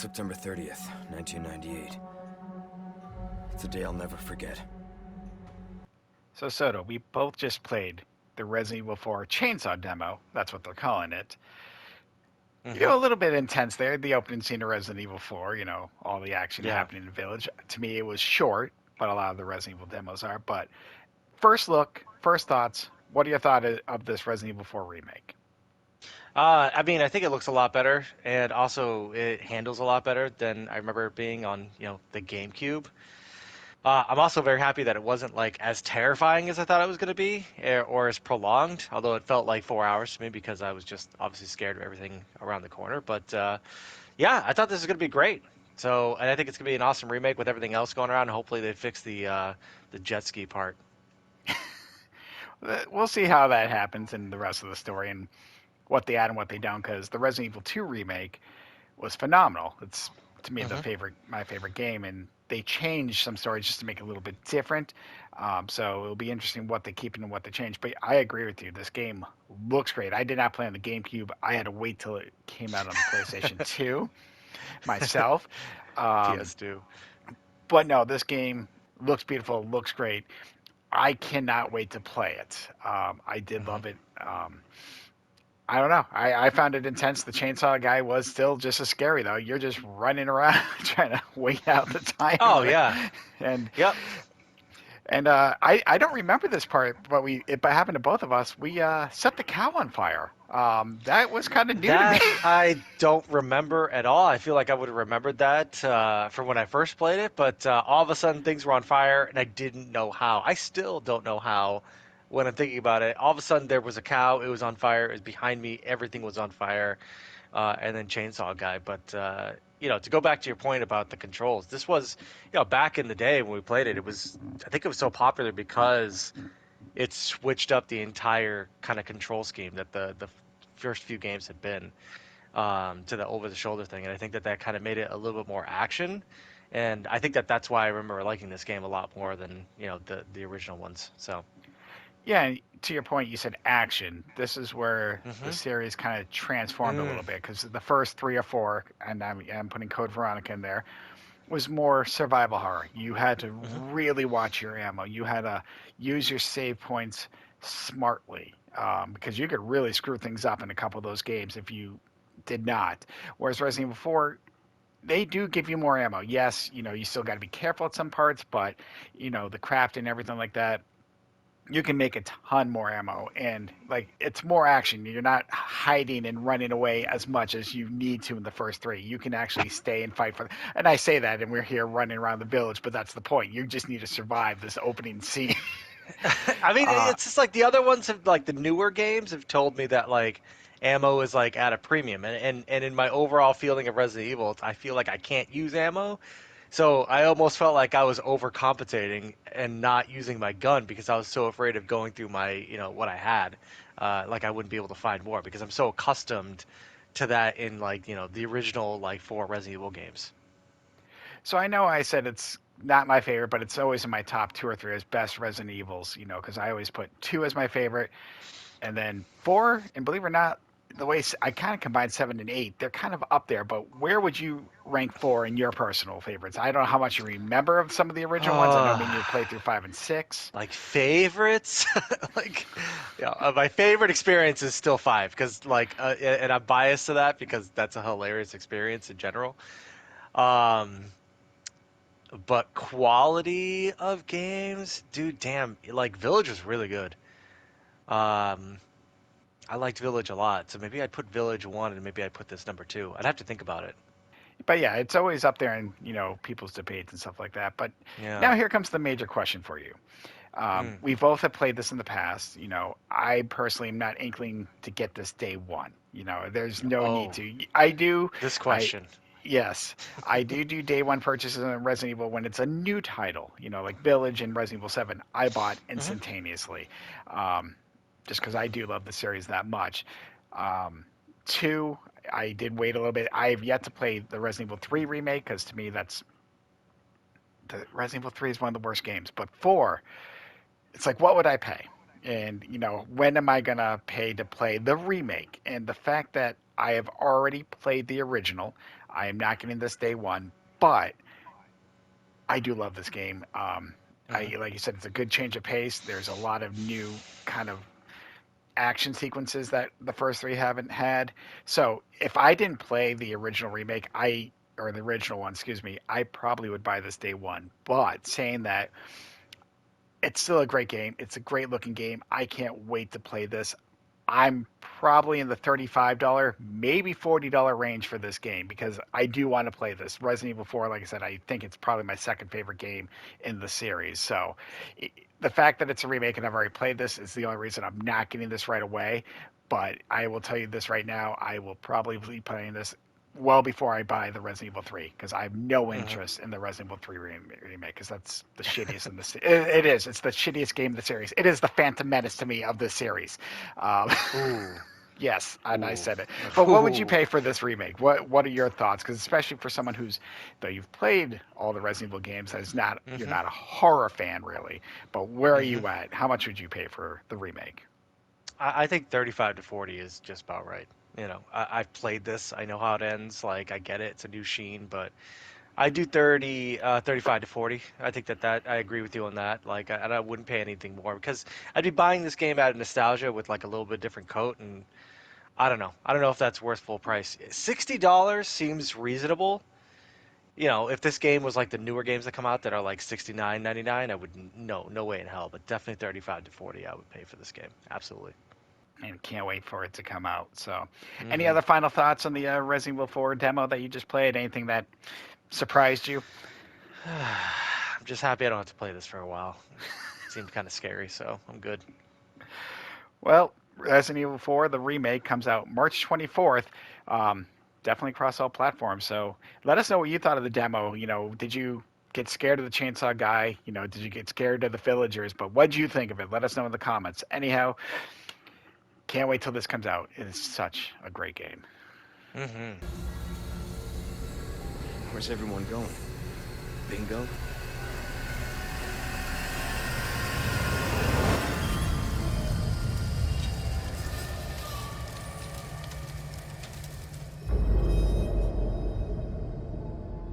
September 30th, 1998. It's a day I'll never forget. So, Soto, we both just played the Resident Evil 4 Chainsaw demo. That's what they're calling it. Mm-hmm. A little bit intense there. The opening scene of Resident Evil 4, all the action Yeah. happening in the village. To me, it was short, but a lot of the Resident Evil demos are. But first look, first thoughts. What are your thoughts of this Resident Evil 4 remake? I mean, I think it looks a lot better, and also it handles a lot better than I remember it being on, the GameCube. I'm also very happy that it wasn't like as terrifying as I thought it was going to be, or as prolonged. Although it felt like 4 hours to me because I was just obviously scared of everything around the corner. But yeah, I thought this was going to be great. So, and I think it's going to be an awesome remake with everything else going around. And hopefully, they fix the jet ski part. We'll see how that happens in the rest of the story and what they add and what they don't. Because the Resident Evil 2 remake was phenomenal. It's to me Hmm. my favorite game, and they changed some stories just to make it a little bit different. So it'll be interesting what they keep and what they change. But I agree with you. This game looks great. I did not play on the GameCube. I had to wait till it came out on the PlayStation 2 myself. Um, PS2. but no, this game looks beautiful. Looks great. I cannot wait to play it. I did Hmm. love it. I don't know. I found it intense. The chainsaw guy was still just as scary though. You're just running around trying to wait out the Oh timer, yeah. and Yep. I don't remember this part, but it happened to both of us. We set the cow on fire. That was kind of new to me. That I don't remember at all. I feel like I would have remembered that from when I first played it, but all of a sudden things were on fire and I didn't know how. I still don't know how when I'm thinking about it. All of a sudden there was a cow, it was on fire, it was behind me, everything was on fire, and then Chainsaw Guy. But, to go back to your point about the controls, this was, back in the day when we played it, I think it was so popular because it switched up the entire kind of control scheme that the first few games had been to the over the shoulder thing, and I think that that kind of made it a little bit more action, and I think that that's why I remember liking this game a lot more than the original ones. So. Yeah, and to your point, you said action. This is where the Hmm. series kind of transformed a Mm. little bit because the first three or four, and I'm putting Code Veronica in there, was more survival horror. You had to Hmm. really watch your ammo. You had to use your save points smartly because you could really screw things up in a couple of those games if you did not. Whereas Resident Evil 4, they do give you more ammo. Yes, you still got to be careful at some parts, but the craft and everything like that, you can make a ton more ammo, and like it's more action. You're not hiding and running away as much as you need to in the first three. You can actually stay and fight for and I say that and we're here running around the village, but that's the point. You just need to survive this opening scene. I mean, uh it's just like the other ones have, like the newer games have told me that like ammo is like at a premium, and in my overall feeling of Resident Evil, I feel like I can't use ammo. So I almost felt like I was overcompensating and not using my gun because I was so afraid of going through my, what I had. Like I wouldn't be able to find more because I'm so accustomed to that in like, the original like four Resident Evil games. so I know I said it's not my favorite, but it's always in my top two or three as best Resident Evils, because I always put two as my favorite. And then four, and believe it or not, the way I kind of combined seven and eight, they're kind of up there. But where would you rank four in your personal favorites? I don't know how much you remember of some of the original ones. I know, I mean, you played through five and six. Like favorites, like my favorite experience is still five because like and I'm biased to that because that's a hilarious experience in general. Um, but quality of games, dude, damn, like Village was really good. Um, I liked Village a lot, so maybe I'd put Village one and maybe I'd put this number two. I'd have to think about it. But yeah, it's always up there in people's debates and stuff like that. But Yeah. now here comes the major question for you. Mm. We both have played this in the past. I personally am not inkling to get this day one. There's no need Oh, to. I do. this I question. Yes, I do day one purchases in Resident Evil when it's a new title, like Village and Resident Evil 7. I bought Hmm. instantaneously, um, just because I do love the series that much. Um, two, I did wait a little bit. I have yet to play the Resident Evil 3 remake because to me the Resident Evil 3 is one of the worst games. But four, it's like, what would I pay? And when am I gonna pay to play the remake? And the fact that I have already played the original. I am not getting this day one, but I do love this game. Hmm. Like you said, it's a good change of pace. There's a lot of new kind of action sequences that the first three haven't had. So if I didn't play the original remake, or the original one, excuse me, I probably would buy this day one. But saying that, it's still a great game. It's a great looking game. I can't wait to play this. I'm probably in the $35, maybe $40 range for this game because I do want to play this. Resident Evil 4, like I said, I think it's probably my second favorite game in the series. So the fact that it's a remake and I've already played this is the only reason I'm not getting this right away. But I will tell you this right now, I will probably be playing this well before I buy the Resident Evil 3 because I have no Hmm. interest in the Resident Evil 3 remake because that's the shittiest in the it is. It's the shittiest game in the series. It is the Phantom Menace to me of this series. Um, Ooh. yes, and I Ooh. said it. But what would you Ooh. pay for this remake? What are your thoughts? Because especially for someone who's, though you've played all the Resident Evil games, that's not you're Hmm. not a horror fan really. But where are Hmm. you at? How much would you pay for the remake? I think 35 to 40 is just about right. I've played this. I know how it ends. Like, I get it. It's a new Sheen, but I do 35 to 40. I think that I agree with you on that. Like, and I wouldn't pay anything more because I'd be buying this game out of nostalgia with like a little bit different coat, and I don't know. I don't know if that's worth full price. $60 seems reasonable. If this game was like the newer games that come out that are like 69.99, I would no way in hell. But definitely 35 to 40, I would pay for this game. Absolutely. And can't wait for it to come out. So, any Hmm. other final thoughts on the Resident Evil 4 demo that you just played? Anything that surprised you? I'm just happy I don't have to play this for a while. It seemed kind of scary, so I'm good. Well, Resident Evil 4, the remake, comes out March 24th. Um, definitely across all platforms. So let us know what you thought of the demo. Did you get scared of the chainsaw guy? Did you get scared of the villagers? But what did you think of it? Let us know in the comments. Anyhow, can't wait till this comes out. It is such a great game. Hmm. Where's everyone going? Bingo?